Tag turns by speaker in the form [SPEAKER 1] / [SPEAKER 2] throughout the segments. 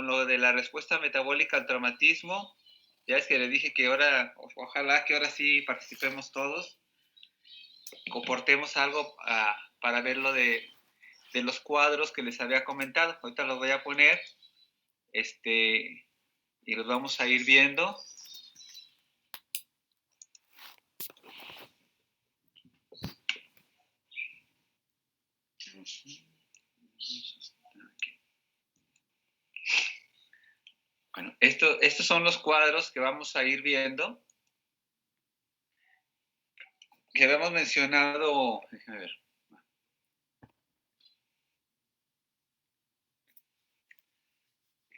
[SPEAKER 1] lo de la respuesta metabólica al traumatismo, ya es que le dije que ahora, ojalá que ahora sí participemos todos, comportemos algo para ver lo de los cuadros que les había comentado. Ahorita los voy a poner y los vamos a ir viendo. Bueno, estos son los cuadros que vamos a ir viendo, que habíamos mencionado. Déjame ver.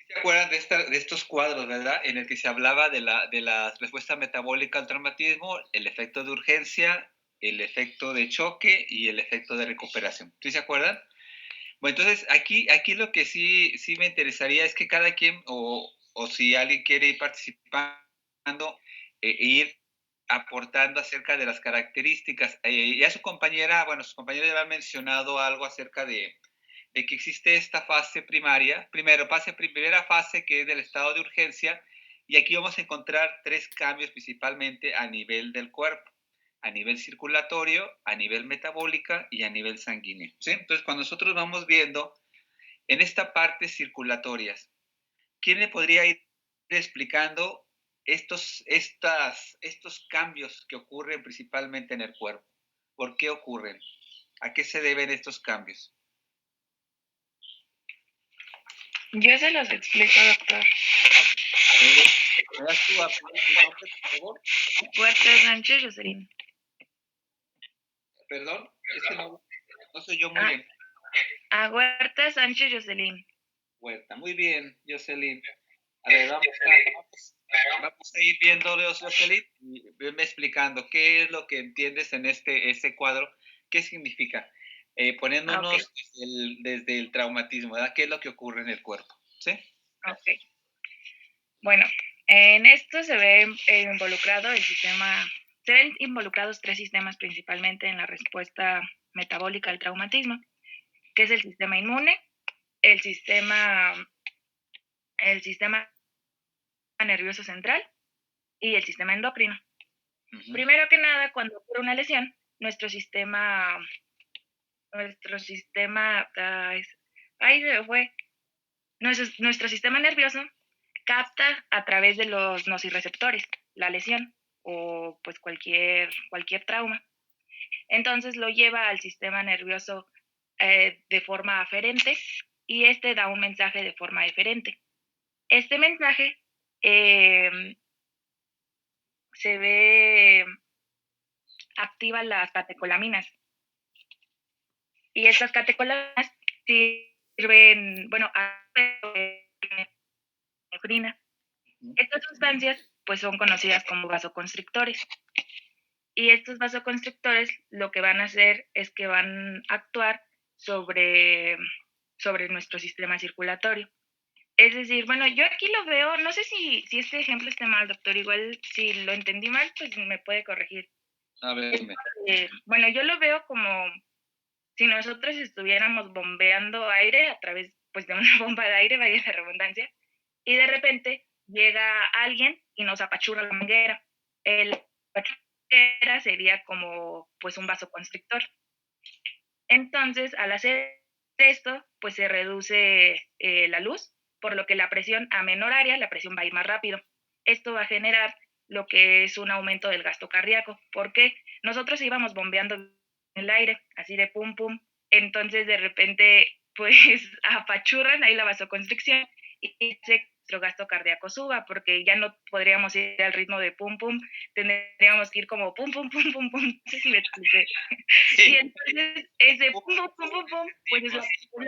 [SPEAKER 1] ¿Se acuerdan de estos cuadros, verdad? En el que se hablaba de la respuesta metabólica al traumatismo, el efecto de urgencia, el efecto de choque y el efecto de recuperación. ¿Sí se acuerdan? Bueno, entonces aquí lo que sí me interesaría es que cada quien, o si alguien quiere ir participando, ir aportando acerca de las características. Ya su compañera ya ha mencionado algo acerca de que existe esta fase primaria, primera fase que es del estado de urgencia, y aquí vamos a encontrar tres cambios principalmente a nivel del cuerpo, a nivel circulatorio, a nivel metabólica y a nivel sanguíneo, ¿sí? Entonces, cuando nosotros vamos viendo en esta parte circulatorias, ¿quién le podría ir explicando estos cambios que ocurren principalmente en el cuerpo? ¿Por qué ocurren? ¿A qué se deben estos cambios?
[SPEAKER 2] Yo se los explico, doctor.
[SPEAKER 1] ¿Me das tu nombre, por favor?
[SPEAKER 2] Huerta Sánchez Jocelyn.
[SPEAKER 1] Perdón, es que no soy yo muy bien.
[SPEAKER 2] Huerta Sánchez Jocelyn.
[SPEAKER 1] Huerta, muy bien, Jocelyn. A ver, vamos a ir viendo, Jocelyn, y venme explicando qué es lo que entiendes en este cuadro, qué significa, poniéndonos desde el traumatismo, ¿verdad? ¿Qué es lo que ocurre en el cuerpo? ¿Sí?
[SPEAKER 2] Ok. Bueno, en esto se ve involucrado se ven involucrados tres sistemas principalmente en la respuesta metabólica al traumatismo, que es el sistema inmune, el sistema nervioso central y el sistema endocrino. Uh-huh. Primero que nada, cuando ocurre una lesión, nuestro sistema nervioso capta a través de los nociceptores la lesión o pues cualquier trauma. Entonces lo lleva al sistema nervioso de forma aferente y este da un mensaje de forma diferente. Este mensaje activa las catecolaminas. Y estas catecolaminas sirven, a epinefrina. Estas sustancias pues son conocidas como vasoconstrictores. Y estos vasoconstrictores lo que van a hacer es que van a actuar sobre nuestro sistema circulatorio. Es decir, yo aquí lo veo, no sé si este ejemplo esté mal, doctor, igual si lo entendí mal, pues me puede corregir.
[SPEAKER 1] A ver, dime.
[SPEAKER 2] Yo lo veo como si nosotros estuviéramos bombeando aire a través pues de una bomba de aire, vaya la redundancia, y de repente llega alguien y nos apachurra la manguera. El apachurra sería como pues un vasoconstrictor. Entonces, al hacer esto, pues se reduce la luz, por lo que la presión a menor área, la presión va a ir más rápido. Esto va a generar lo que es un aumento del gasto cardíaco, porque nosotros íbamos bombeando el aire, así de pum pum, entonces de repente pues apachurran ahí la vasoconstricción y nuestro gasto cardíaco suba, porque ya no podríamos ir al ritmo de pum pum, tendríamos que ir como pum pum pum pum pum, no sé si me expliqué. Sí. Y entonces ese pum pum pum pum pum, pues es lo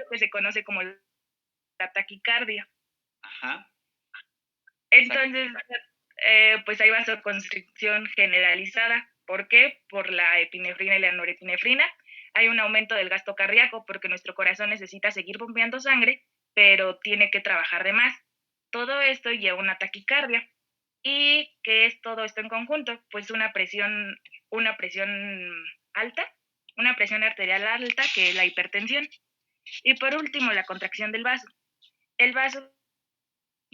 [SPEAKER 2] que se conoce como la taquicardia.
[SPEAKER 1] Ajá.
[SPEAKER 2] Entonces, pues hay vasoconstricción generalizada. ¿Por qué? Por la epinefrina y la norepinefrina. Hay un aumento del gasto cardíaco porque nuestro corazón necesita seguir bombeando sangre, pero tiene que trabajar de más. Todo esto lleva a una taquicardia. ¿Y qué es todo esto en conjunto? Pues una presión alta, una presión arterial alta, que es la hipertensión. Y por último, la contracción del vaso. El vaso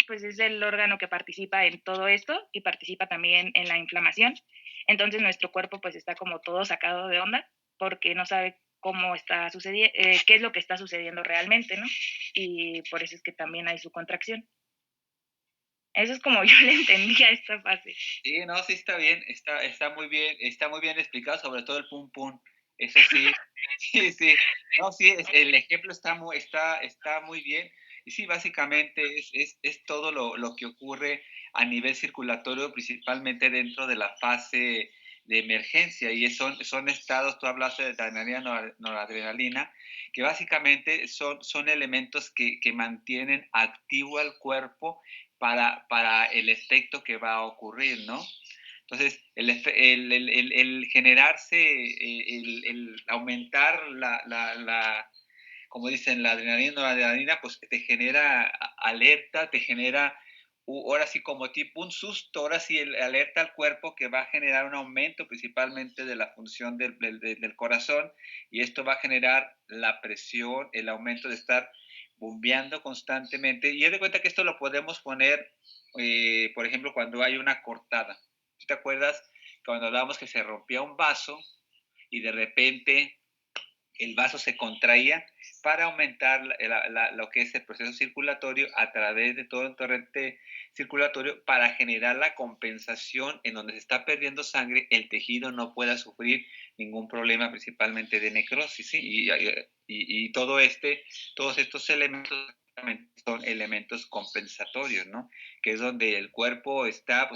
[SPEAKER 2] pues es el órgano que participa en todo esto y participa también en la inflamación. Entonces nuestro cuerpo pues está como todo sacado de onda porque no sabe cómo está sucediendo, qué es lo que está sucediendo realmente, ¿no? Y por eso es que también hay su contracción. Eso es como yo le entendí a esta fase.
[SPEAKER 1] Sí, no, sí está bien, está muy bien explicado, sobre todo el pum pum. Eso sí, sí, sí. No, sí, el ejemplo está muy bien. Y sí, básicamente es todo lo que ocurre a nivel circulatorio, principalmente dentro de la fase de emergencia. Y son estados, tú hablaste de adrenalina, noradrenalina, que básicamente son elementos que mantienen activo al cuerpo para el efecto que va a ocurrir, ¿no? Entonces, el generarse, el aumentar como dicen, la adrenalina o la adrenalina, pues te genera alerta, te genera, ahora sí como tipo un susto, ahora sí alerta al cuerpo que va a generar un aumento principalmente de la función del corazón y esto va a generar la presión, el aumento de estar bombeando constantemente. Y haz de cuenta que esto lo podemos poner, por ejemplo, cuando hay una cortada. ¿Te acuerdas cuando hablábamos que se rompía un vaso y de repente el vaso se contraía para aumentar lo que es el proceso circulatorio a través de todo el torrente circulatorio para generar la compensación en donde se está perdiendo sangre, el tejido no pueda sufrir ningún problema, principalmente de necrosis, ¿sí? Y todos estos elementos son elementos compensatorios, ¿no? Que es donde el cuerpo está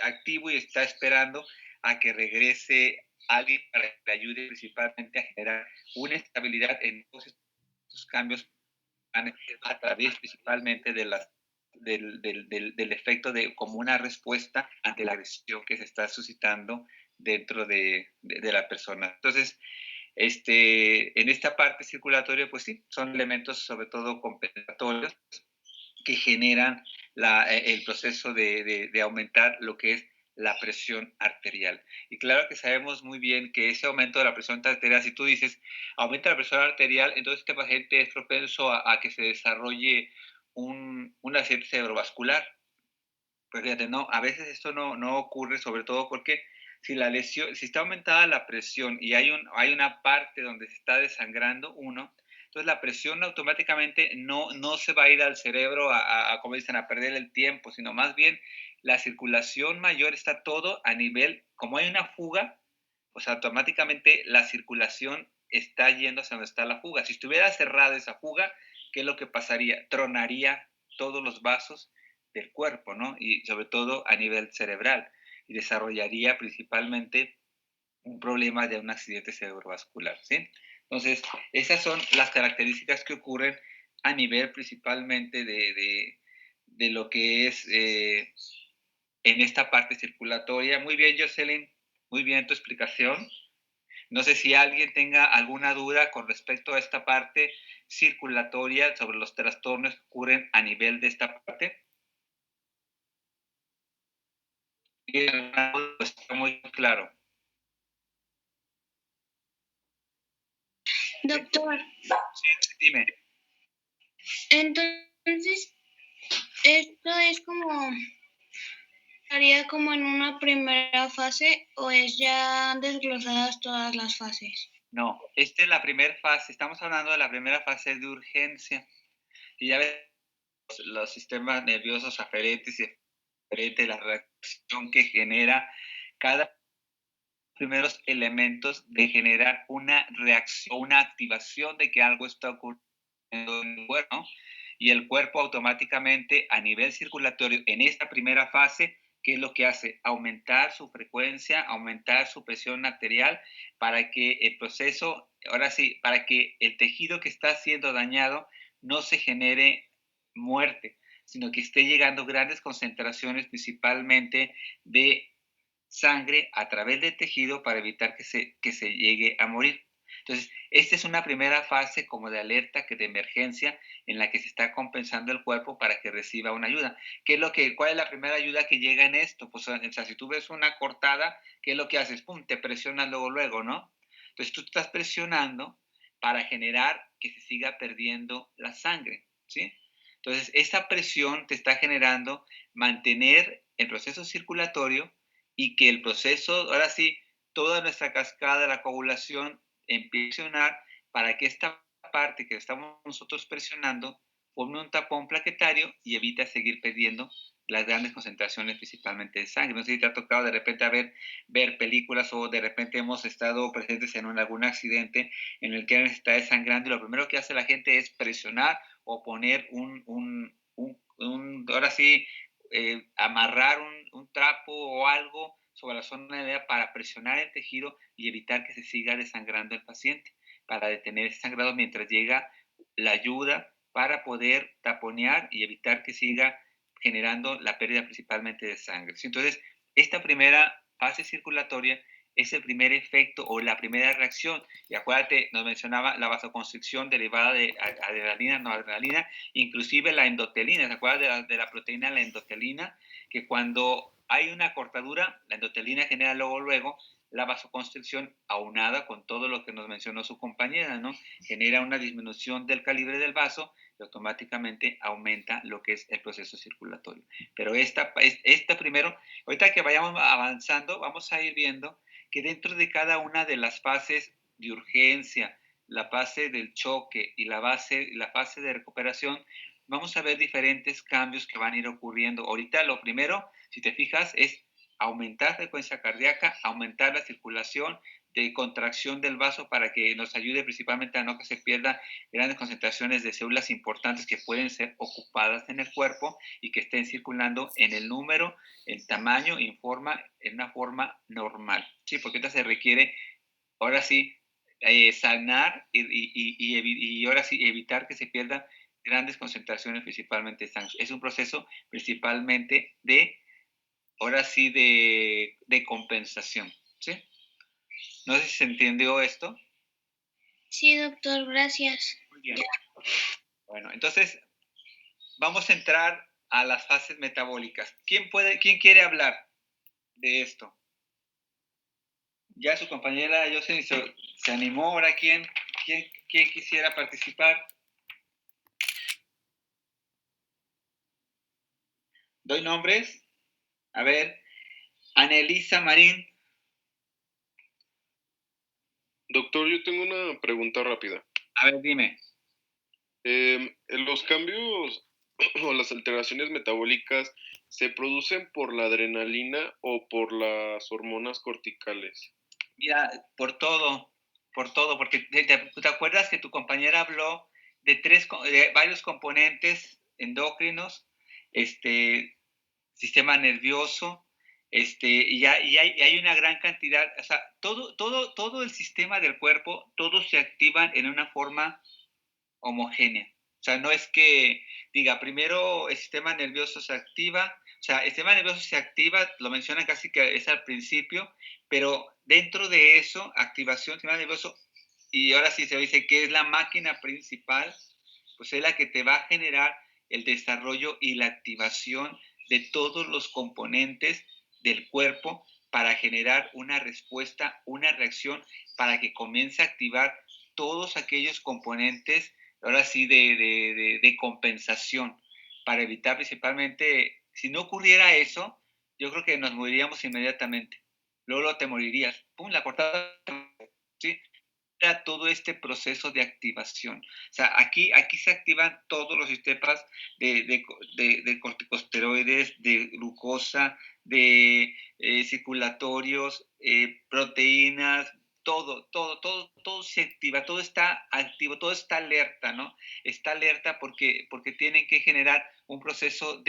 [SPEAKER 1] activo y está esperando a que regrese alguien para que le ayude principalmente a generar una estabilidad en todos estos cambios a través principalmente del efecto de como una respuesta ante la agresión que se está suscitando dentro de la persona. Entonces, en esta parte circulatoria, pues sí, son elementos sobre todo compensatorios que generan el proceso de aumentar lo que es la presión arterial. Y claro que sabemos muy bien que ese aumento de la presión arterial, si tú dices, aumenta la presión arterial, entonces este paciente es propenso a que se desarrolle un accidente cerebrovascular. Pues fíjate, no, a veces esto no ocurre, sobre todo porque si está aumentada la presión y hay una parte donde se está desangrando uno, entonces la presión automáticamente no se va a ir al cerebro como dicen, a perder el tiempo, sino más bien la circulación mayor está todo a nivel, como hay una fuga, pues automáticamente la circulación está yendo hacia donde está la fuga. Si estuviera cerrada esa fuga, ¿qué es lo que pasaría? Tronaría todos los vasos del cuerpo, ¿no? Y sobre todo a nivel cerebral. Y desarrollaría principalmente un problema de un accidente cerebrovascular, ¿sí? Entonces, esas son las características que ocurren a nivel principalmente de lo que es en esta parte circulatoria. Muy bien, Jocelyn, muy bien tu explicación. No sé si alguien tenga alguna duda con respecto a esta parte circulatoria sobre los trastornos que ocurren a nivel de esta parte. Está muy claro.
[SPEAKER 3] Doctor,
[SPEAKER 1] Sí, dime.
[SPEAKER 3] entonces esto es como, estaría como en una primera fase o es ya desglosadas todas las fases.
[SPEAKER 1] No, esta es la primera fase. Estamos hablando de la primera fase de urgencia. Y ya ves los sistemas nerviosos aferentes y eferentes, la reacción que genera cada primeros elementos de generar una reacción, una activación de que algo está ocurriendo en el cuerpo, ¿no? Y el cuerpo automáticamente a nivel circulatorio en esta primera fase, ¿qué es lo que hace? Aumentar su frecuencia, aumentar su presión arterial para que el proceso, ahora sí, para que el tejido que está siendo dañado no se genere muerte, sino que esté llegando grandes concentraciones principalmente de sangre a través del tejido para evitar que se llegue a morir. Entonces, esta es una primera fase como de alerta, que de emergencia, en la que se está compensando el cuerpo para que reciba una ayuda. ¿Cuál es la primera ayuda que llega en esto? Pues, o sea, si tú ves una cortada, ¿qué es lo que haces? ¡Pum! Te presionas luego, ¿no? Entonces, tú estás presionando para generar que se siga perdiendo la sangre, ¿sí? Entonces, esa presión te está generando mantener el proceso circulatorio y que el proceso, ahora sí, toda nuestra cascada de la coagulación empiece a funcionar para que esta parte que estamos nosotros presionando forme un tapón plaquetario y evita seguir perdiendo las grandes concentraciones principalmente de sangre. No sé si te ha tocado de repente ver películas o de repente hemos estado presentes en algún accidente en el que alguien está desangrando y lo primero que hace la gente es presionar o poner ahora sí, amarrar un trapo o algo sobre la zona de la herida para presionar el tejido y evitar que se siga desangrando el paciente, para detener ese sangrado mientras llega la ayuda para poder taponear y evitar que siga generando la pérdida principalmente de sangre. Entonces, esta primera fase circulatoria es el primer efecto o la primera reacción. Y acuérdate, nos mencionaba la vasoconstricción derivada de adrenalina, noradrenalina, inclusive la endotelina. ¿Se acuerdan de la proteína, la endotelina? Que cuando hay una cortadura, la endotelina genera luego la vasoconstricción aunada con todo lo que nos mencionó su compañera, ¿no? Genera una disminución del calibre del vaso y automáticamente aumenta lo que es el proceso circulatorio. Pero esta primero, ahorita que vayamos avanzando, vamos a ir viendo que dentro de cada una de las fases de urgencia, la fase del choque y la fase de recuperación, vamos a ver diferentes cambios que van a ir ocurriendo. Ahorita lo primero, si te fijas, es aumentar la frecuencia cardíaca, aumentar la circulación, de contracción del vaso para que nos ayude principalmente a no que se pierda grandes concentraciones de células importantes que pueden ser ocupadas en el cuerpo y que estén circulando en el número, el tamaño en una forma normal, ¿sí? Porque ahorita se requiere, ahora sí, sanar y ahora sí evitar que se pierdan grandes concentraciones principalmente de sangre. Es un proceso principalmente ahora sí, de compensación, ¿sí? No sé si se entendió esto.
[SPEAKER 3] Sí, doctor, gracias.
[SPEAKER 1] Muy bien. Bueno, entonces vamos a entrar a las fases metabólicas. ¿Quién quiere hablar de esto? Ya su compañera Jocelyn se animó. Ahora, ¿quién quisiera participar? ¿Doy nombres? A ver, Anelisa Marín.
[SPEAKER 4] Doctor, yo tengo una pregunta rápida.
[SPEAKER 1] A ver, dime.
[SPEAKER 4] ¿Los cambios o las alteraciones metabólicas se producen por la adrenalina o por las hormonas corticales?
[SPEAKER 1] Mira, por todo, porque te acuerdas que tu compañera habló de varios componentes endocrinos, sistema nervioso, y hay una gran cantidad, o sea, todo el sistema del cuerpo, todos se activan en una forma homogénea. O sea, no es que diga, primero el sistema nervioso se activa, o sea, el sistema nervioso se activa, lo mencionan casi que es al principio, pero dentro de eso, activación del sistema nervioso, y ahora sí se dice que es la máquina principal, pues es la que te va a generar el desarrollo y la activación de todos los componentes del cuerpo para generar una respuesta, una reacción, para que comience a activar todos aquellos componentes ahora sí, de compensación, para evitar principalmente, si no ocurriera eso, yo creo que nos moriríamos inmediatamente. Luego te morirías. ¡Pum! La cortada, ¿sí? Era todo este proceso de activación. O sea, aquí se activan todos los sistemas de corticosteroides, de glucosa, de circulatorios, proteínas, todo se activa, todo está activo, todo está alerta, ¿no? Está alerta porque tienen que generar un proceso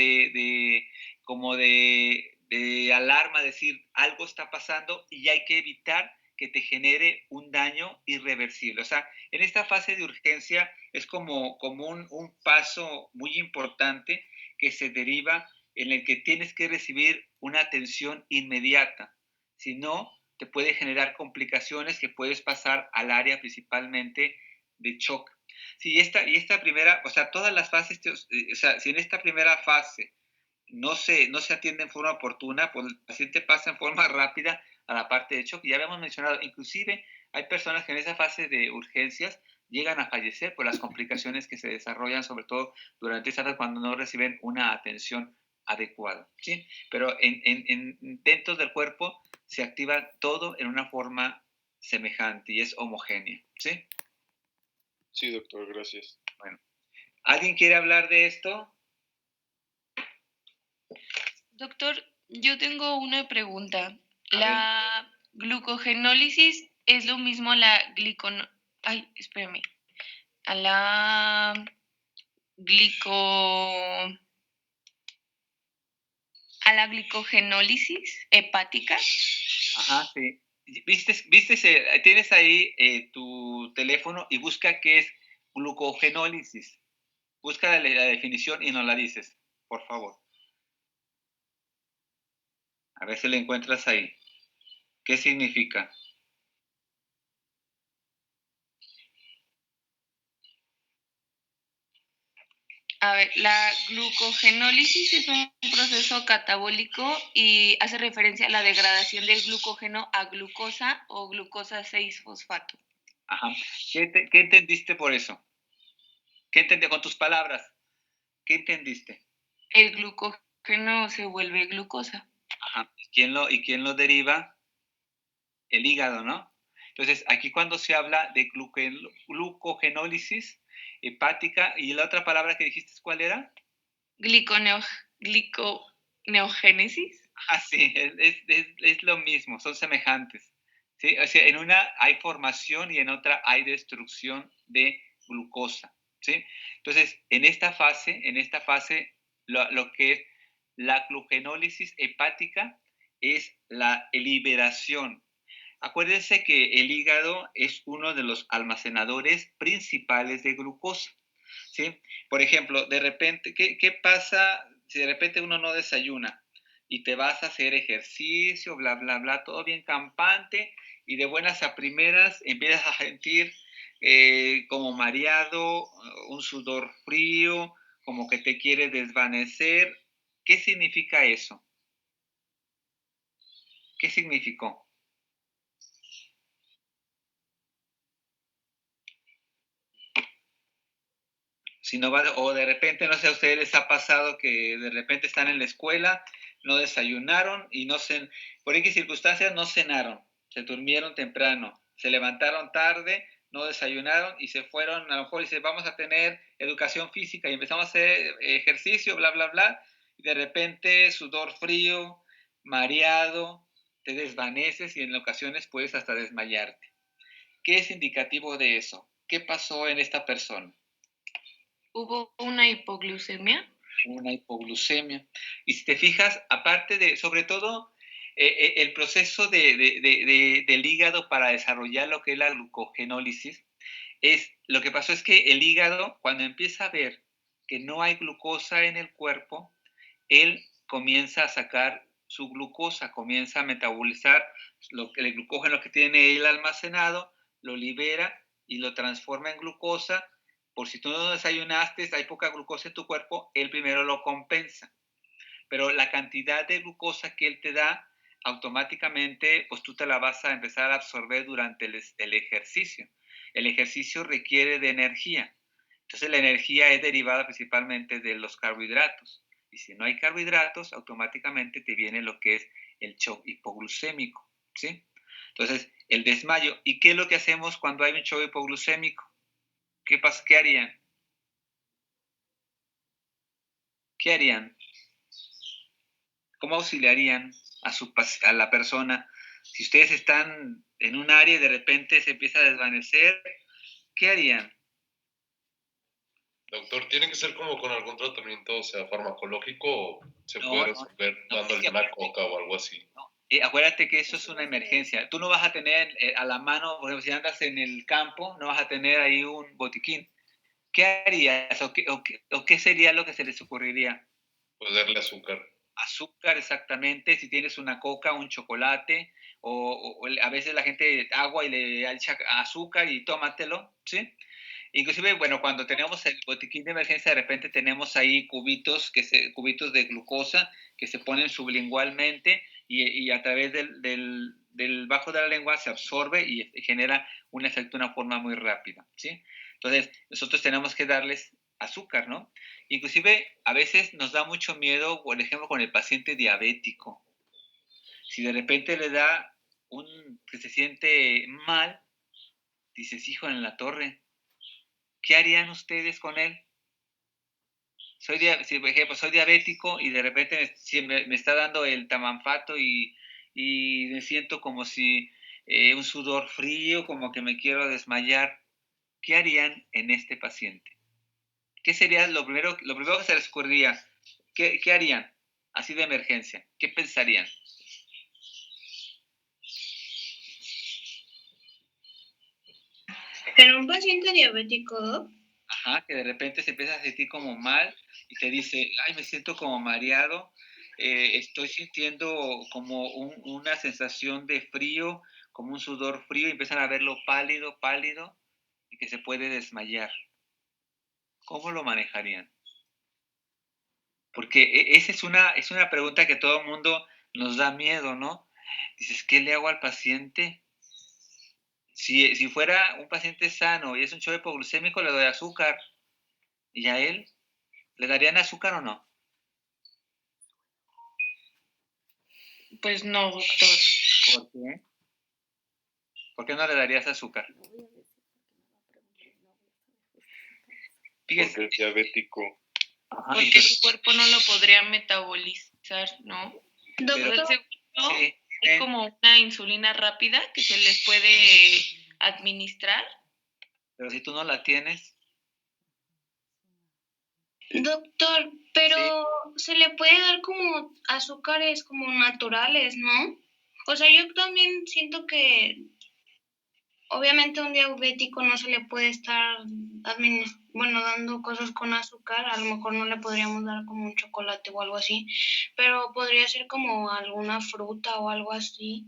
[SPEAKER 1] como de alarma, decir, algo está pasando y hay que evitar que te genere un daño irreversible. O sea, en esta fase de urgencia es como un paso muy importante que se deriva en el que tienes que recibir una atención inmediata. Si no, te puede generar complicaciones que puedes pasar al área principalmente de shock. Sí, esta primera, o sea, todas las fases, o sea, si en esta primera fase no se atiende en forma oportuna, pues el paciente pasa en forma rápida a la parte de shock. Ya habíamos mencionado, inclusive hay personas que en esa fase de urgencias llegan a fallecer por las complicaciones que se desarrollan, sobre todo durante esta edad cuando no reciben una atención adecuada, ¿sí? Pero dentro del cuerpo se activa todo en una forma semejante y es homogénea, ¿sí?
[SPEAKER 4] Sí, doctor, gracias.
[SPEAKER 1] Bueno, ¿alguien quiere hablar de esto?
[SPEAKER 5] Doctor, yo tengo una pregunta.
[SPEAKER 1] A
[SPEAKER 5] ¿La glucogenólisis es lo mismo a la a la glicogenólisis hepática?
[SPEAKER 1] Ajá, sí. Tienes ahí tu teléfono y busca qué es glucogenólisis. Busca la definición y nos la dices, por favor. A ver si la encuentras ahí. ¿Qué significa?
[SPEAKER 5] A ver, la glucogenólisis es un proceso catabólico y hace referencia a la degradación del glucógeno a glucosa o glucosa 6-fosfato.
[SPEAKER 1] Ajá. ¿Qué entendiste por eso? ¿Qué entendiste con tus palabras? ¿Qué entendiste?
[SPEAKER 5] El glucógeno se vuelve glucosa.
[SPEAKER 1] Ajá. ¿Y quién lo deriva? El hígado, ¿no? Entonces, aquí cuando se habla de glucogenólisis hepática, ¿y la otra palabra que dijiste cuál era?
[SPEAKER 5] Gliconeogénesis.
[SPEAKER 1] Ah, sí, es lo mismo, son semejantes. ¿Sí? O sea, en una hay formación y en otra hay destrucción de glucosa. ¿Sí? Entonces, en esta fase, lo que es la glucogenólisis hepática es la liberación. Acuérdense que el hígado es uno de los almacenadores principales de glucosa. ¿Sí? Por ejemplo, de repente, ¿qué pasa si de repente uno no desayuna y te vas a hacer ejercicio, bla, bla, bla, todo bien campante y de buenas a primeras empiezas a sentir como mareado, un sudor frío, como que te quiere desvanecer? ¿Qué significa eso? ¿Qué significó? Si no va, o de repente, no sé, a ustedes les ha pasado que de repente están en la escuela, no desayunaron y por X circunstancias no cenaron, se durmieron temprano, se levantaron tarde, no desayunaron y se fueron, a lo mejor dice, vamos a tener educación física y empezamos a hacer ejercicio, bla, bla, bla, y de repente sudor frío, mareado, te desvaneces y en ocasiones puedes hasta desmayarte. ¿Qué es indicativo de eso? ¿Qué pasó en esta persona?
[SPEAKER 5] ¿Hubo una hipoglucemia?
[SPEAKER 1] Una hipoglucemia. Y si te fijas, aparte de, sobre todo, el proceso del hígado para desarrollar lo que es la glucogenólisis, lo que pasó es que el hígado, cuando empieza a ver que no hay glucosa en el cuerpo, él comienza a sacar su glucosa, comienza a metabolizar el glucógeno que tiene él almacenado, lo libera y lo transforma en glucosa. Por si tú no desayunaste, hay poca glucosa en tu cuerpo, él primero lo compensa. Pero la cantidad de glucosa que él te da, automáticamente, pues tú te la vas a empezar a absorber durante el ejercicio. El ejercicio requiere de energía. Entonces la energía es derivada principalmente de los carbohidratos. Y si no hay carbohidratos, automáticamente te viene lo que es el shock hipoglucémico, ¿sí? Entonces, el desmayo. ¿Y qué es lo que hacemos cuando hay un shock hipoglucémico? ¿Qué harían? ¿Qué harían? ¿Cómo auxiliarían a la persona? Si ustedes están en un área y de repente se empieza a desvanecer, ¿qué harían?
[SPEAKER 6] Doctor, ¿tiene que ser como con algún tratamiento, o sea, farmacológico, o se puede resolver dándole una coca o algo así?
[SPEAKER 1] Acuérdate que eso es una emergencia. Tú no vas a tener a la mano, por ejemplo, si andas en el campo, no vas a tener ahí un botiquín. ¿Qué harías o qué sería lo que se les ocurriría?
[SPEAKER 6] Pues darle azúcar.
[SPEAKER 1] Azúcar, exactamente. Si tienes una coca, un chocolate, o a veces la gente agua y le echa azúcar y tómatelo, ¿sí? Inclusive, bueno, cuando tenemos el botiquín de emergencia, de repente tenemos ahí cubitos de glucosa que se ponen sublingualmente y a través del bajo de la lengua se absorbe y genera un efecto de una forma muy rápida, ¿sí? Entonces, nosotros tenemos que darles azúcar, ¿no? Inclusive, a veces nos da mucho miedo, por ejemplo, con el paciente diabético. Si de repente le da que se siente mal, dices, hijo, en la torre, ¿qué harían ustedes con él? Si, por ejemplo, soy diabético y de repente me está dando el tamanfato y me siento como si un sudor frío, como que me quiero desmayar. ¿Qué harían en este paciente? ¿Qué sería lo primero que se les ocurriría? ¿Qué harían? Así de emergencia. ¿Qué pensarían?
[SPEAKER 3] ¿En un paciente diabético?
[SPEAKER 1] Ajá, que de repente se empieza a sentir como mal y te dice, ay, me siento como mareado, estoy sintiendo como una sensación de frío, como un sudor frío, y empiezan a verlo pálido, pálido, y que se puede desmayar. ¿Cómo lo manejarían? Porque esa es una pregunta que todo el mundo nos da miedo, ¿no? Dices, ¿qué le hago al paciente? Si fuera un paciente sano y es un shock hipoglucémico, le doy azúcar. ¿Y a él? ¿Le darían azúcar o no?
[SPEAKER 5] Pues no, doctor.
[SPEAKER 1] ¿Por qué? ¿Por qué no le darías azúcar?
[SPEAKER 4] Porque es diabético.
[SPEAKER 1] Ajá,
[SPEAKER 5] Porque
[SPEAKER 1] entonces,
[SPEAKER 5] su cuerpo no lo podría metabolizar, ¿no?
[SPEAKER 1] pero,
[SPEAKER 5] Pero según yo,
[SPEAKER 1] sí,
[SPEAKER 5] hay como una insulina rápida que se les puede administrar.
[SPEAKER 1] pero si tú no la tienes,
[SPEAKER 3] Doctor, pero se le puede dar como azúcares como naturales, ¿no? O sea, yo también siento que obviamente a un diabético no se le puede estar dando cosas con azúcar, a lo mejor no le podríamos dar como un chocolate o algo así, pero podría ser como alguna fruta o algo así.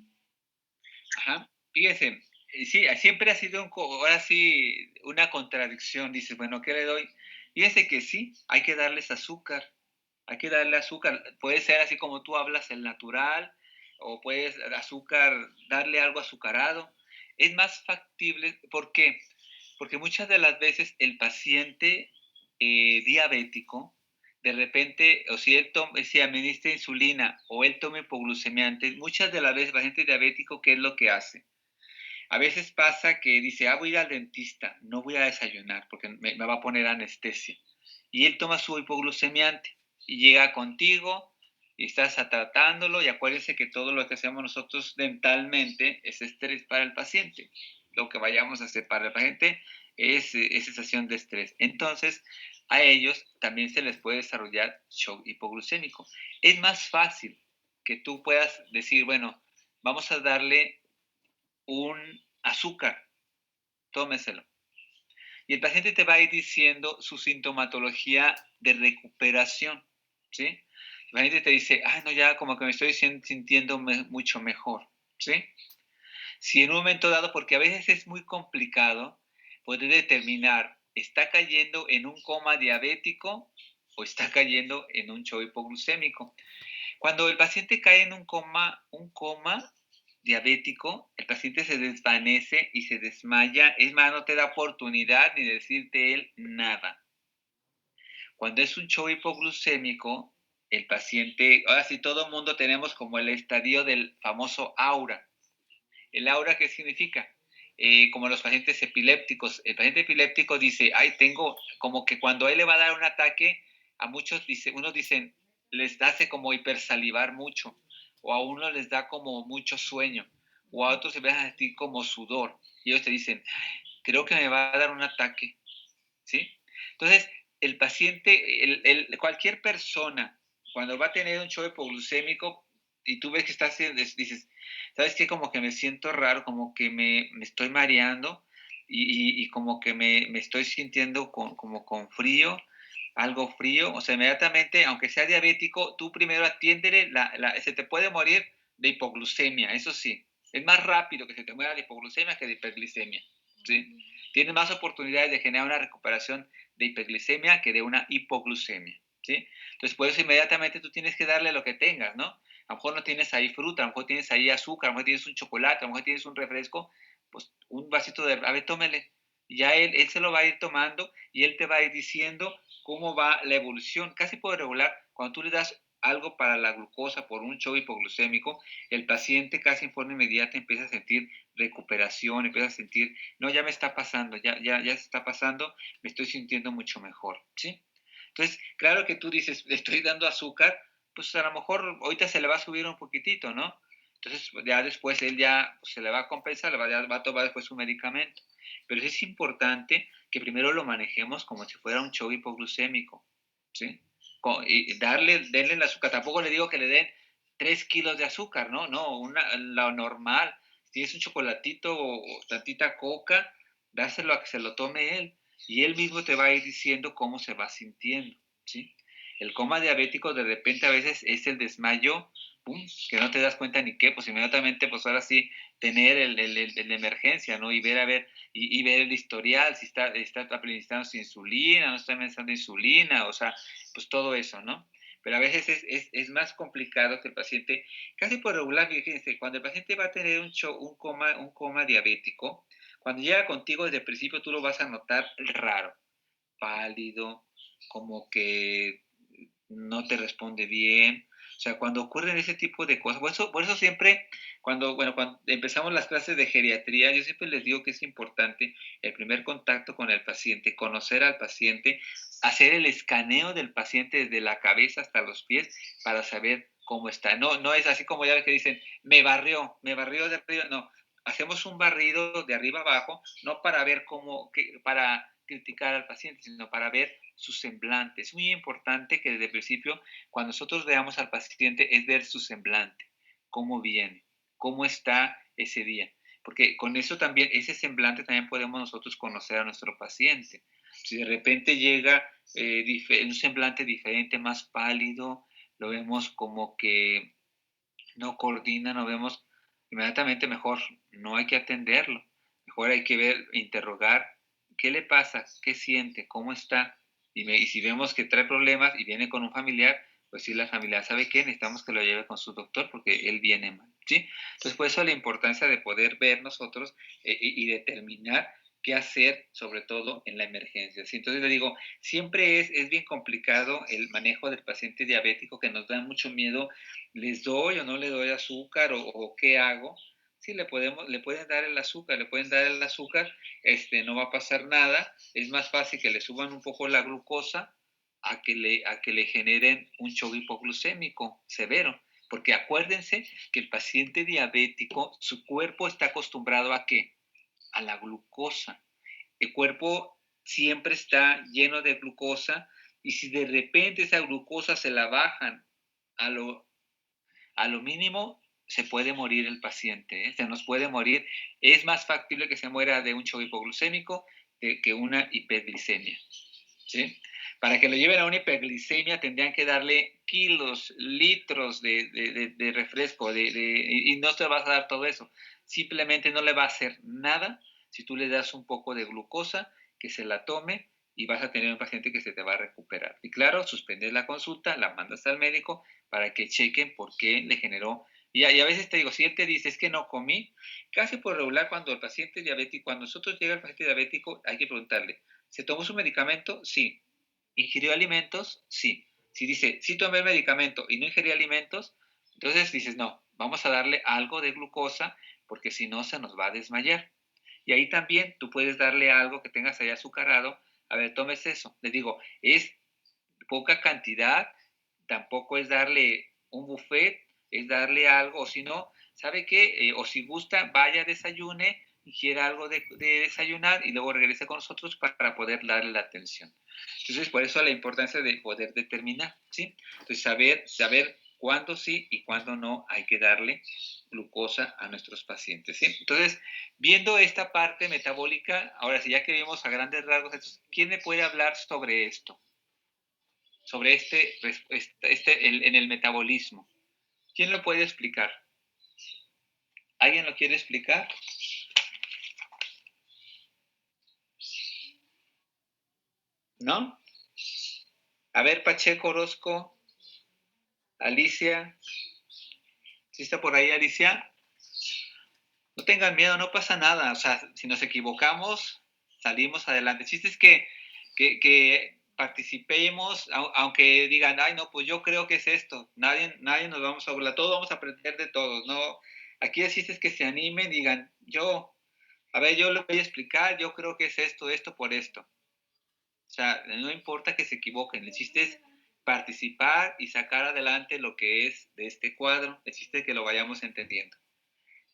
[SPEAKER 1] ajá, fíjese, sí, siempre ha sido ahora sí una contradicción. Dices, bueno, ¿qué le doy? Fíjese que sí, hay que darles azúcar, hay que darle azúcar. Puede ser así como tú hablas, el natural, o puedes darle algo azucarado. Es más factible, ¿por qué? Porque muchas de las veces el paciente diabético, de repente, o si si administra insulina o él toma hipoglucemiantes, muchas de las veces el paciente diabético, ¿qué es lo que hace? A veces pasa que dice, voy a ir al dentista, no voy a desayunar porque me va a poner anestesia. Y él toma su hipoglucemiante y llega contigo y estás tratándolo, y acuérdense que todo lo que hacemos nosotros dentalmente es estrés para el paciente. Lo que vayamos a hacer para el paciente es sensación de estrés. Entonces, a ellos también se les puede desarrollar shock hipoglucémico. Es más fácil que tú puedas decir, bueno, vamos a darle un azúcar, tómeselo. Y el paciente te va a ir diciendo su sintomatología de recuperación, ¿sí? El paciente te dice, no, ya como que me estoy sintiendo mucho mejor, ¿sí? Si en un momento dado, porque a veces es muy complicado poder determinar, ¿está cayendo en un coma diabético o está cayendo en un shock hipoglucémico? Cuando el paciente cae en un coma diabético, el paciente se desvanece y se desmaya. Es más, no te da oportunidad ni decirte él nada. Cuando es un shock hipoglucémico, el paciente, ahora sí, todo el mundo tenemos como el estadio del famoso aura. ¿El aura qué significa? Como los pacientes epilépticos. El paciente epiléptico dice, tengo, como que cuando a él le va a dar un ataque, a muchos unos dicen, les hace como hipersalivar mucho, o a uno les da como mucho sueño, o a otros se van a sentir como sudor, y ellos te dicen, creo que me va a dar un ataque, ¿sí? Entonces, el paciente, cualquier persona, cuando va a tener un shock hipoglucémico y tú ves que está haciendo, dices, ¿sabes qué? Como que me siento raro, como que me estoy mareando y como que me estoy sintiendo como con frío, algo frío. O sea, inmediatamente, aunque sea diabético, tú primero atiéndele, se te puede morir de hipoglucemia, eso sí. Es más rápido que se te muera de hipoglucemia que de hiperglicemia, ¿sí? Tienes más oportunidades de generar una recuperación de hiperglicemia que de una hipoglucemia, ¿sí? Entonces, por eso inmediatamente tú tienes que darle lo que tengas, ¿no? A lo mejor no tienes ahí fruta, a lo mejor tienes ahí azúcar, a lo mejor tienes un chocolate, a lo mejor tienes un refresco, pues un vasito de, a ver, tómele. Y ya él se lo va a ir tomando y él te va a ir diciendo cómo va la evolución. Casi por regular, cuando tú le das algo para la glucosa por un shock hipoglucémico, el paciente casi en forma inmediata empieza a sentir recuperación, empieza a sentir, no, ya me está pasando, ya se está pasando, me estoy sintiendo mucho mejor, ¿sí? Entonces, claro que tú dices, le estoy dando azúcar, pues a lo mejor ahorita se le va a subir un poquitito, ¿no? Entonces, ya después él ya pues, se le va a compensar, va a tomar después su medicamento. Pero es importante que primero lo manejemos como si fuera un shock hipoglucémico, ¿sí? Y denle el azúcar. Tampoco le digo que le den 3 kilos de azúcar, ¿no? No, lo normal. Si tienes un chocolatito o tantita coca, dáselo a que se lo tome él. Y él mismo te va a ir diciendo cómo se va sintiendo, ¿sí? El coma diabético de repente a veces es el desmayo, ¡pum!, que no te das cuenta ni qué, pues inmediatamente, pues ahora sí, tener el emergencia, ¿no? Y ver, a ver, y ver el historial, si está administrando su insulina, no está administrando insulina, o sea, pues todo eso, ¿no? Pero a veces es más complicado que el paciente, casi por regular, fíjense, cuando el paciente va a tener un coma diabético, cuando llega contigo desde el principio tú lo vas a notar raro, pálido, como que no te responde bien. O sea, cuando ocurren ese tipo de cosas, por eso siempre, cuando empezamos las clases de geriatría, yo siempre les digo que es importante el primer contacto con el paciente, conocer al paciente, hacer el escaneo del paciente desde la cabeza hasta los pies para saber cómo está. No es así como ya que dicen, me barrió de arriba, no. Hacemos un barrido de arriba abajo, no para ver para criticar al paciente, sino para ver su semblante. Es muy importante que desde el principio, cuando nosotros veamos al paciente, es ver su semblante, cómo viene, cómo está ese día. Porque con eso también, ese semblante también podemos nosotros conocer a nuestro paciente. Si de repente llega un semblante diferente, más pálido, lo vemos como que no coordina, lo vemos inmediatamente mejor, no hay que atenderlo. Mejor hay que ver, interrogar, ¿qué le pasa? ¿Qué siente? ¿Cómo está? Y si vemos que trae problemas y viene con un familiar, pues si la familia sabe que necesitamos que lo lleve con su doctor porque él viene mal, ¿sí? Entonces, por eso la importancia de poder ver nosotros y determinar qué hacer, sobre todo en la emergencia, ¿sí? Entonces le digo, siempre es bien complicado el manejo del paciente diabético, que nos da mucho miedo, ¿les doy o no le doy azúcar o qué hago? Sí, le pueden dar el azúcar, no va a pasar nada, es más fácil que le suban un poco la glucosa a que le generen un shock hipoglucémico severo, porque acuérdense que el paciente diabético, su cuerpo está acostumbrado ¿a qué? A la glucosa. El cuerpo siempre está lleno de glucosa y si de repente esa glucosa se la bajan a lo mínimo, se puede morir el paciente, ¿eh? Se nos puede morir. Es más factible que se muera de un shock hipoglucémico que una hiperglicemia, ¿sí? Para que lo lleven a una hiperglicemia tendrían que darle kilos, litros de refresco y no te vas a dar todo eso. Simplemente no le va a hacer nada si tú le das un poco de glucosa, que se la tome y vas a tener un paciente que se te va a recuperar. Y claro, suspendes la consulta, la mandas al médico para que chequen por qué le generó. Y a veces te digo, si él te dice, es que no comí, casi por regular cuando el paciente diabético, cuando nosotros llega el paciente diabético, hay que preguntarle, ¿se tomó su medicamento? Sí. ¿Ingirió alimentos? Sí. Si dice, sí tomé el medicamento y no ingerí alimentos, entonces dices, no, vamos a darle algo de glucosa porque si no se nos va a desmayar. Y ahí también tú puedes darle algo que tengas ahí azucarado. A ver, tomes eso. Les digo, es poca cantidad, tampoco es darle un buffet, es darle algo, o si no, ¿sabe qué? O si gusta, vaya, desayune, ingiera algo de desayunar y luego regrese con nosotros para poder darle la atención. Entonces, por eso la importancia de poder determinar, ¿sí? Entonces, saber cuándo sí y cuándo no hay que darle glucosa a nuestros pacientes, ¿sí? Entonces, viendo esta parte metabólica, ahora sí, ya que vimos a grandes rasgos, ¿quién me puede hablar sobre esto? Sobre en el metabolismo. ¿Quién lo puede explicar? ¿Alguien lo quiere explicar? ¿No? A ver, Pacheco, Orozco, Alicia. ¿Sí está por ahí, Alicia? No tengan miedo, no pasa nada. O sea, si nos equivocamos, salimos adelante. El chiste es que participemos, aunque digan, ay, no, pues yo creo que es esto. Nadie nos vamos a burlar, todos vamos a aprender de todos, ¿no? Aquí el chiste es que se animen, digan, yo lo voy a explicar, yo creo que es esto por esto. O sea, no importa que se equivoquen, el chiste es participar y sacar adelante lo que es de este cuadro, el chiste es que lo vayamos entendiendo.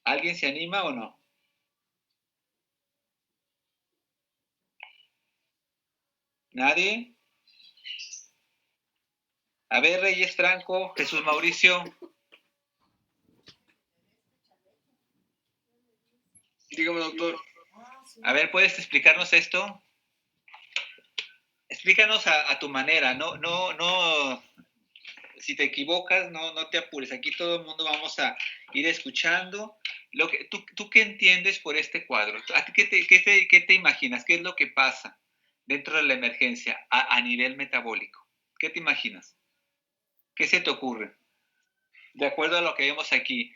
[SPEAKER 1] ¿Alguien se anima o no? ¿Nadie? A ver, Reyes Franco, Jesús Mauricio.
[SPEAKER 7] Dígame, doctor.
[SPEAKER 1] A ver, ¿puedes explicarnos esto? Explícanos a tu manera, no, si te equivocas, no te apures. Aquí todo el mundo vamos a ir escuchando. ¿Tú qué entiendes por este cuadro? ¿A ti qué te imaginas? ¿Qué es lo que pasa dentro de la emergencia a nivel metabólico? ¿Qué te imaginas? ¿Qué se te ocurre? De acuerdo a lo que vemos aquí,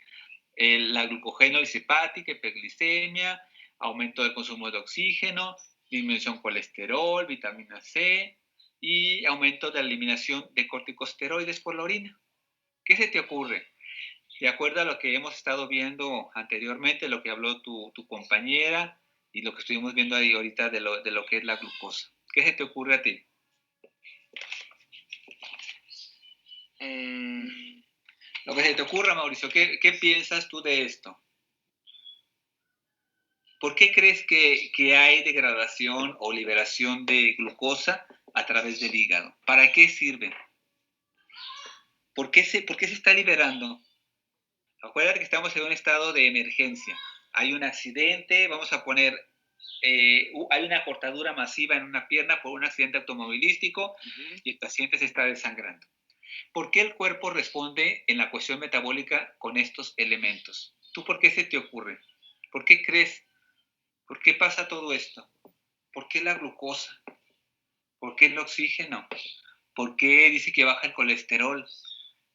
[SPEAKER 1] la glucogénolis hepática, hiperglicemia, aumento del consumo de oxígeno, disminución de colesterol, vitamina C y aumento de la eliminación de corticosteroides por la orina. ¿Qué se te ocurre? De acuerdo a lo que hemos estado viendo anteriormente, lo que habló tu compañera y lo que estuvimos viendo ahí ahorita de lo que es la glucosa. ¿Qué se te ocurre a ti? Lo que se te ocurra, Mauricio, ¿qué piensas tú de esto? ¿Por qué crees que hay degradación o liberación de glucosa a través del hígado? ¿Para qué sirve? ¿Por qué se está liberando? Acuérdate que estamos en un estado de emergencia. Hay un accidente, vamos a poner, hay una cortadura masiva en una pierna por un accidente automovilístico y el paciente se está desangrando. ¿Por qué el cuerpo responde en la cuestión metabólica con estos elementos? ¿Tú por qué se te ocurre? ¿Por qué crees? ¿Por qué pasa todo esto? ¿Por qué la glucosa? ¿Por qué el oxígeno? ¿Por qué dice que baja el colesterol?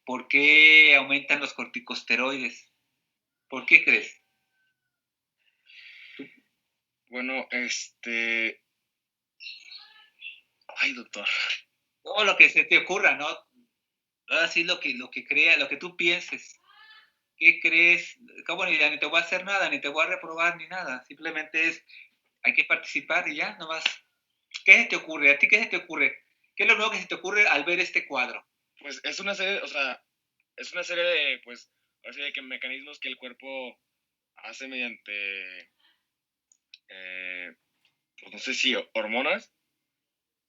[SPEAKER 1] ¿Por qué aumentan los corticosteroides? ¿Por qué crees?
[SPEAKER 7] Bueno, ay, doctor.
[SPEAKER 1] Todo lo que se te ocurra, ¿no? Así lo que crea, lo que tú pienses. ¿Qué crees? ¿Cómo ni te voy a hacer nada, ni te voy a reprobar, ni nada? Simplemente hay que participar y ya, nomás. ¿Qué se te ocurre? ¿A ti qué se te ocurre? ¿Qué es lo nuevo que se te ocurre al ver este cuadro?
[SPEAKER 7] Pues es una serie, o sea, es una serie de, pues, así de que mecanismos que el cuerpo hace mediante, pues no sé si hormonas,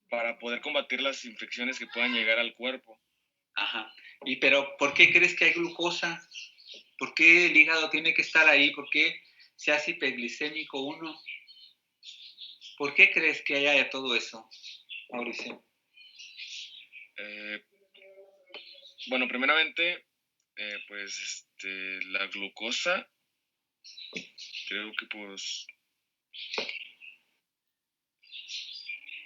[SPEAKER 7] para poder combatir las infecciones que puedan llegar al cuerpo.
[SPEAKER 1] Ajá. Pero ¿por qué crees que hay glucosa? ¿Por qué el hígado tiene que estar ahí? ¿Por qué se hace hiperglicémico uno? ¿Por qué crees que haya todo eso, Mauricio?
[SPEAKER 7] Bueno, primeramente, pues, la glucosa, creo que pues...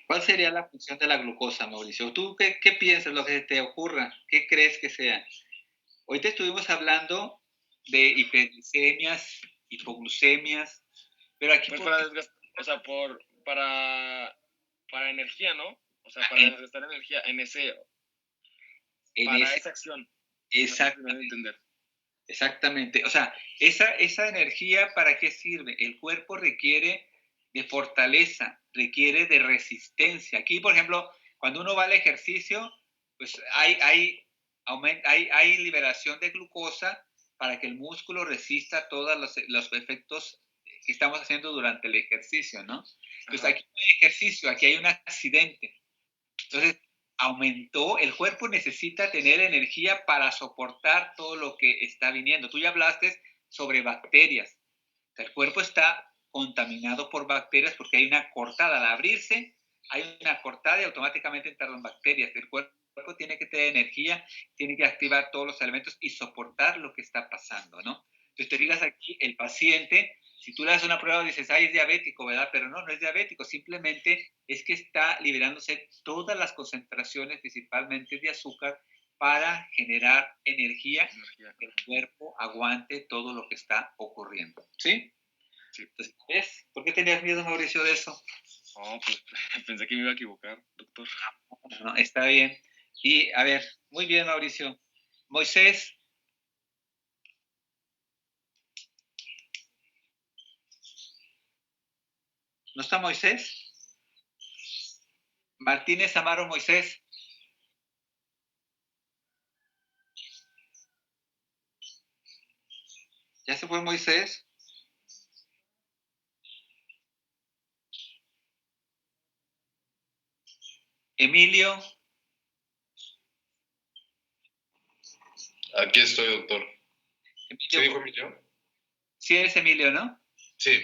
[SPEAKER 1] ¿Cuál sería la función de la glucosa, Mauricio? ¿Tú qué piensas, lo que te ocurra? ¿Qué crees que sea? Ahorita estuvimos hablando de hiperglicemias, hipoglucemias, pero aquí...
[SPEAKER 7] Pues o sea, para energía, ¿no? O sea, para desgastar energía en esa acción.
[SPEAKER 1] Exactamente. Exactamente. O sea, esa energía, ¿para qué sirve? El cuerpo requiere de fortaleza, requiere de resistencia. Aquí, por ejemplo, cuando uno va al ejercicio, pues hay liberación de glucosa para que el músculo resista todos los efectos que estamos haciendo durante el ejercicio, ¿no? Entonces, aquí no hay ejercicio, aquí hay un accidente. Entonces, el cuerpo necesita tener energía para soportar todo lo que está viniendo. Tú ya hablaste sobre bacterias. El cuerpo está contaminado por bacterias porque hay una cortada. Al abrirse, hay una cortada y automáticamente entran bacterias. El cuerpo tiene que tener energía, tiene que activar todos los elementos y soportar lo que está pasando, ¿no? Entonces, te digas aquí, el paciente, si tú le das una prueba, dices, ay, es diabético, ¿verdad? Pero no es diabético, simplemente es que está liberándose todas las concentraciones, principalmente de azúcar, para generar energía, que el cuerpo aguante todo lo que está ocurriendo, ¿sí?
[SPEAKER 7] Sí.
[SPEAKER 1] Entonces, ¿ves? ¿Por qué tenías miedo, Mauricio, de eso?
[SPEAKER 7] No, pues pensé que me iba a equivocar, doctor.
[SPEAKER 1] No, está bien. Y, a ver, muy bien, Mauricio. Moisés. ¿No está Moisés? Martínez Amaro Moisés. ¿Ya se fue Moisés? Emilio.
[SPEAKER 6] Aquí estoy, doctor.
[SPEAKER 1] Emilio,
[SPEAKER 6] ¿Sí dijo Emilio?
[SPEAKER 1] Sí eres Emilio, ¿no?
[SPEAKER 6] Sí.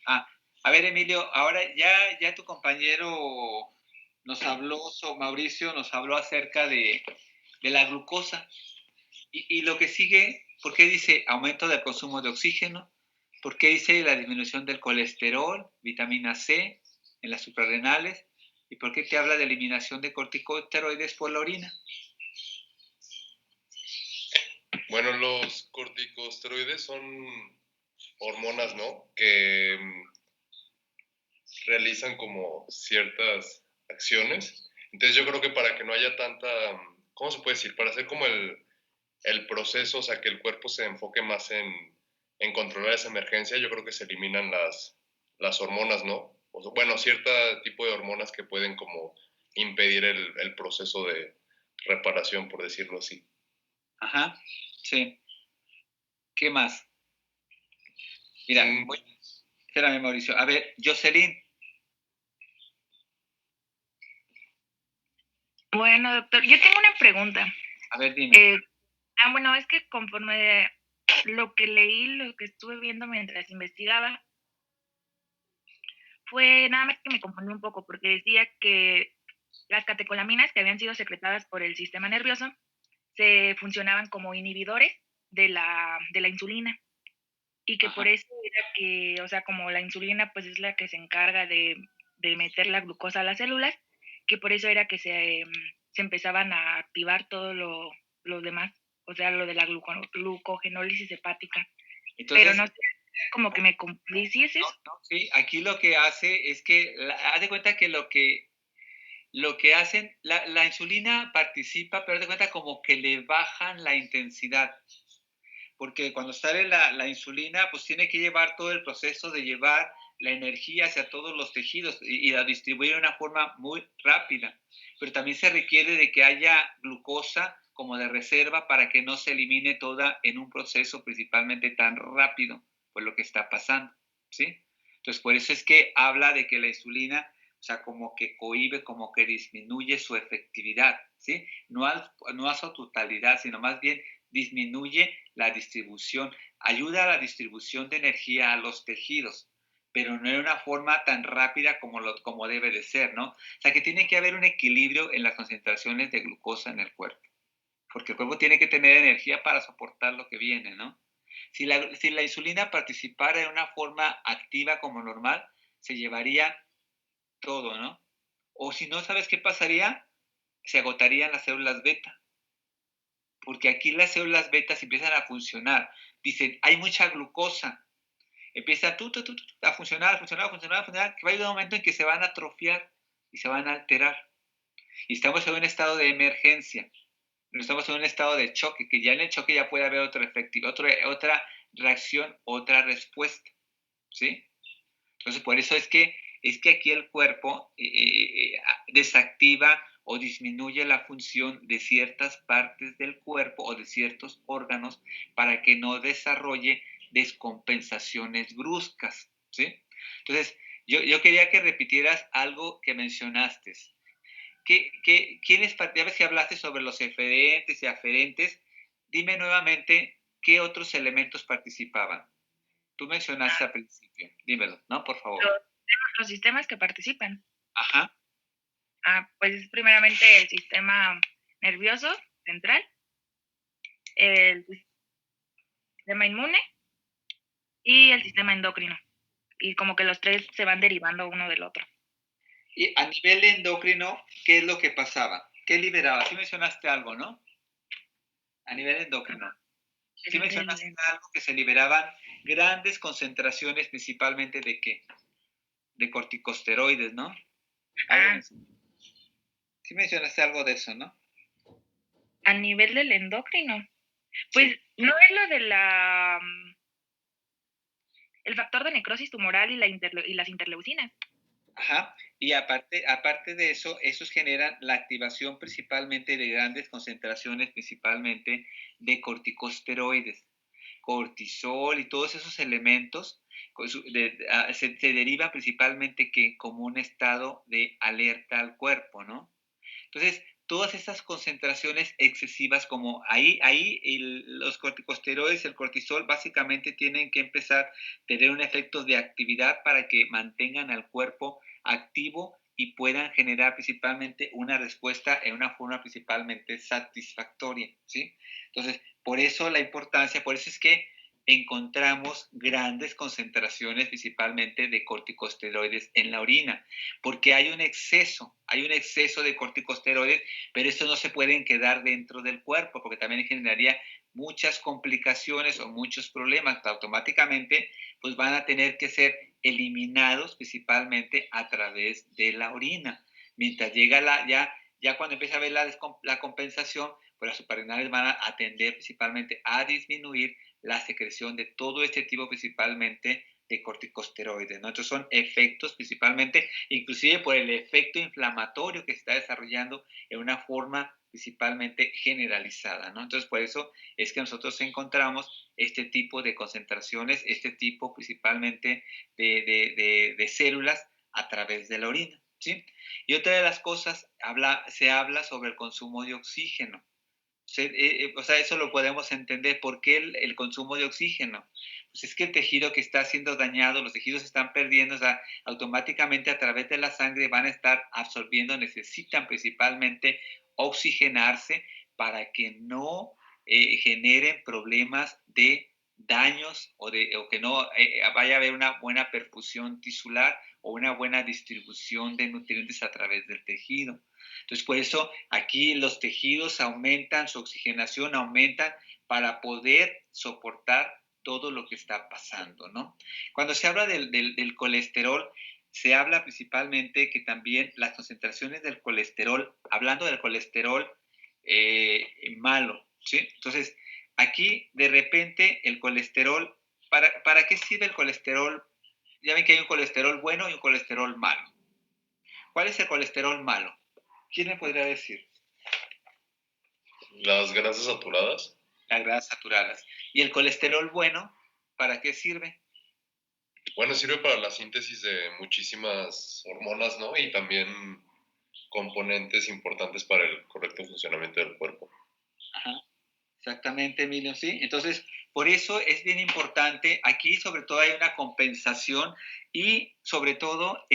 [SPEAKER 1] A ver, Emilio, ahora ya tu compañero nos habló, Mauricio nos habló acerca de la glucosa. Y lo que sigue, ¿por qué dice aumento del consumo de oxígeno? ¿Por qué dice la disminución del colesterol, vitamina C en las suprarrenales? ¿Y por qué te habla de eliminación de corticosteroides por la orina?
[SPEAKER 6] Bueno, los corticosteroides son hormonas, ¿no? Que realizan como ciertas acciones. Entonces yo creo que para que no haya tanta, ¿cómo se puede decir? Para hacer como el proceso, o sea, que el cuerpo se enfoque más en controlar esa emergencia, yo creo que se eliminan las hormonas, ¿no? O sea, bueno, cierto tipo de hormonas que pueden como impedir el proceso de reparación, por decirlo así.
[SPEAKER 1] Ajá, sí. ¿Qué más? Mira, espérame, Mauricio. A ver, Jocelyn.
[SPEAKER 2] Bueno, doctor, yo tengo una pregunta.
[SPEAKER 1] A ver, dime.
[SPEAKER 2] Bueno, es que conforme lo que leí, lo que estuve viendo mientras investigaba, fue nada más que me confundí un poco porque decía que las catecolaminas que habían sido secretadas por el sistema nervioso se funcionaban como inhibidores de la insulina y que por eso era que, o sea, como la insulina pues es la que se encarga de meter la glucosa a las células, que por eso era que se empezaban a activar todo lo demás, o sea, lo de la glucogenólisis hepática.
[SPEAKER 1] Entonces,
[SPEAKER 2] pero no sé, como que me confundí, ¿sí es eso?
[SPEAKER 1] No, sí, aquí lo que hace es que, haz de cuenta que lo que hacen, la insulina participa, pero haz de cuenta como que le bajan la intensidad, porque cuando sale la insulina, pues tiene que llevar todo el proceso de llevar la energía hacia todos los tejidos y la distribuir de una forma muy rápida, pero también se requiere de que haya glucosa como de reserva para que no se elimine toda en un proceso principalmente tan rápido, por lo que está pasando, ¿sí? Entonces, por eso es que habla de que la insulina, o sea, como que cohíbe, como que disminuye su efectividad, ¿sí? No a su totalidad, sino más bien disminuye la distribución, ayuda a la distribución de energía a los tejidos, pero no de una forma tan rápida como debe de ser, ¿no? O sea, que tiene que haber un equilibrio en las concentraciones de glucosa en el cuerpo, porque el cuerpo tiene que tener energía para soportar lo que viene, ¿no? Si la insulina participara de una forma activa como normal, se llevaría todo, ¿no? O si no, ¿sabes qué pasaría? Se agotarían las células beta, porque aquí las células betas empiezan a funcionar. Dicen, hay mucha glucosa. Empieza a funcionar, que va a llegar un momento en que se van a atrofiar y se van a alterar. Y estamos en un estado de emergencia. No estamos en un estado de choque, que ya en el choque ya puede haber otro efecto, otra reacción, otra respuesta, ¿sí? Entonces, por eso es que aquí el cuerpo desactiva o disminuye la función de ciertas partes del cuerpo o de ciertos órganos para que no desarrolle descompensaciones bruscas, ¿sí? Entonces, yo quería que repitieras algo que mencionaste. ¿Quiénes, ya ves que hablaste sobre los eferentes y aferentes? Dime nuevamente qué otros elementos participaban. Tú mencionaste al principio. Dímelo, ¿no? Por favor.
[SPEAKER 2] Los sistemas que participan.
[SPEAKER 1] Ajá.
[SPEAKER 2] Pues es primeramente el sistema nervioso central, el sistema inmune y el sistema endocrino. Y como que los tres se van derivando uno del otro.
[SPEAKER 1] Y a nivel endocrino, ¿qué es lo que pasaba? ¿Qué liberaba? Sí mencionaste algo, ¿no? A nivel endocrino. Sí mencionaste algo que se liberaban grandes concentraciones, principalmente de qué? De corticosteroides, ¿no? Sí mencionaste algo de eso, ¿no?
[SPEAKER 2] A nivel del endocrino. Pues no es lo de el factor de necrosis tumoral y las interleucinas.
[SPEAKER 1] Ajá. Y aparte de eso, esos generan la activación principalmente de grandes concentraciones, principalmente de corticosteroides, cortisol y todos esos elementos se derivan principalmente que como un estado de alerta al cuerpo, ¿no? Entonces, todas estas concentraciones excesivas, como los corticosteroides, el cortisol, básicamente tienen que empezar a tener un efecto de actividad para que mantengan al cuerpo activo y puedan generar principalmente una respuesta en una forma principalmente satisfactoria, ¿sí? Entonces, por eso la importancia, por eso es que encontramos grandes concentraciones principalmente de corticosteroides en la orina, porque hay un exceso de corticosteroides, pero estos no se pueden quedar dentro del cuerpo, porque también generaría muchas complicaciones o muchos problemas. Automáticamente, pues van a tener que ser eliminados principalmente a través de la orina. Mientras llega ya cuando empieza a ver la compensación, pues las suprarrenales van a tender principalmente a disminuir la secreción de todo este tipo principalmente de corticosteroides, ¿no? Entonces son efectos principalmente, inclusive por el efecto inflamatorio que se está desarrollando en una forma principalmente generalizada, ¿no? Entonces por eso es que nosotros encontramos este tipo de concentraciones, este tipo principalmente de células a través de la orina, ¿sí? Y otra de las cosas, se habla sobre el consumo de oxígeno. O sea, eso lo podemos entender. ¿Por qué el consumo de oxígeno? Pues es que el tejido que está siendo dañado, los tejidos se están perdiendo, o sea, automáticamente a través de la sangre van a estar absorbiendo, necesitan principalmente oxigenarse para que no generen problemas de daños o que no vaya a haber una buena perfusión tisular o una buena distribución de nutrientes a través del tejido. Entonces, por eso aquí los tejidos aumentan, su oxigenación aumenta para poder soportar todo lo que está pasando, ¿no? Cuando se habla del colesterol, se habla principalmente que también las concentraciones del colesterol, hablando del colesterol malo, ¿sí? Entonces, aquí de repente el colesterol, ¿para qué sirve el colesterol? Ya ven que hay un colesterol bueno y un colesterol malo. ¿Cuál es el colesterol malo? ¿Quién me podría decir?
[SPEAKER 6] Las grasas saturadas.
[SPEAKER 1] Las grasas saturadas. ¿Y el colesterol bueno, para qué sirve?
[SPEAKER 6] Bueno, sirve para la síntesis de muchísimas hormonas, ¿no? Y también componentes importantes para el correcto funcionamiento del cuerpo.
[SPEAKER 1] Ajá. Exactamente, Emilio, sí. Entonces, por eso es bien importante, aquí sobre todo hay una compensación y sobre todo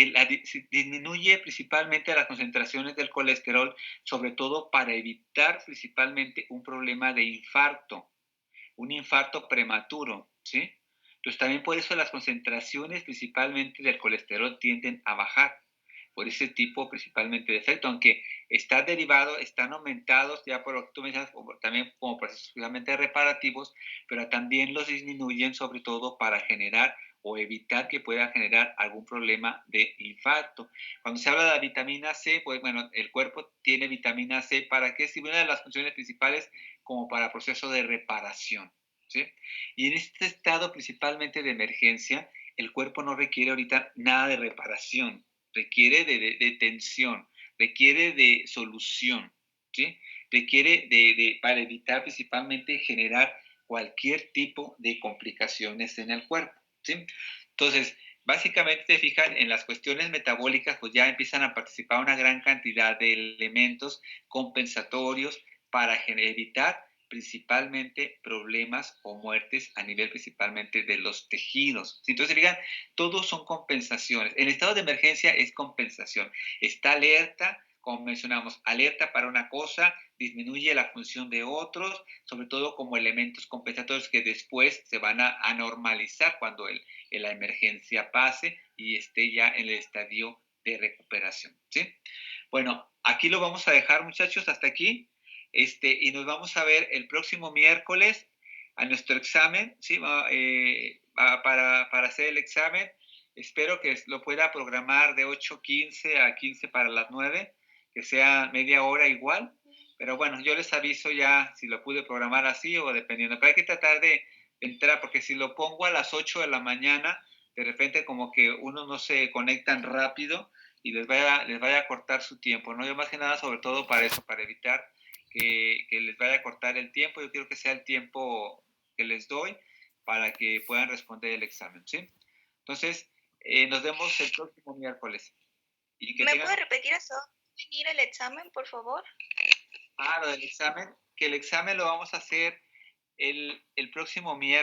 [SPEAKER 1] disminuye principalmente las concentraciones del colesterol, sobre todo para evitar principalmente un problema de infarto, un infarto prematuro, ¿sí? Entonces también por eso las concentraciones principalmente del colesterol tienden a bajar por ese tipo principalmente de efecto, aunque está derivado, están aumentados ya por lo que tú mencionas, también como procesos finalmente reparativos, pero también los disminuyen sobre todo para generar o evitar que pueda generar algún problema de infarto. Cuando se habla de la vitamina C, pues bueno, el cuerpo tiene vitamina C para que es una de las funciones principales como para proceso de reparación, ¿sí? Y en este estado principalmente de emergencia, el cuerpo no requiere ahorita nada de reparación, requiere de tensión, requiere de solución, ¿sí? Requiere para evitar principalmente generar cualquier tipo de complicaciones en el cuerpo, ¿sí? Entonces, básicamente te fijan en las cuestiones metabólicas, pues ya empiezan a participar una gran cantidad de elementos compensatorios para evitar principalmente problemas o muertes a nivel principalmente de los tejidos. Entonces, fijan, todos son compensaciones. El estado de emergencia es compensación. Está alerta, como mencionamos, alerta para una cosa, disminuye la función de otros, sobre todo como elementos compensatorios que después se van a normalizar cuando la emergencia pase y esté ya en el estadio de recuperación, ¿sí? Bueno, aquí lo vamos a dejar, muchachos, hasta aquí. Y nos vamos a ver el próximo miércoles a nuestro examen, ¿sí? Para hacer el examen. Espero que lo pueda programar de 8:15 a 15 para las 9, que sea media hora igual. Pero bueno, yo les aviso ya si lo pude programar así o dependiendo. Pero hay que tratar de entrar, porque si lo pongo a las 8 de la mañana, de repente como que uno no se conectan rápido y les vaya a cortar su tiempo, ¿no? Yo más que nada, sobre todo para eso, para evitar que les vaya a cortar el tiempo. Yo quiero que sea el tiempo que les doy para que puedan responder el examen, ¿sí? Entonces, nos vemos el próximo miércoles. Y que
[SPEAKER 8] ¿Me
[SPEAKER 1] tengan...
[SPEAKER 8] puede repetir eso? ¿Venir el examen, por favor?
[SPEAKER 1] Lo del examen, que el examen lo vamos a hacer el próximo miércoles.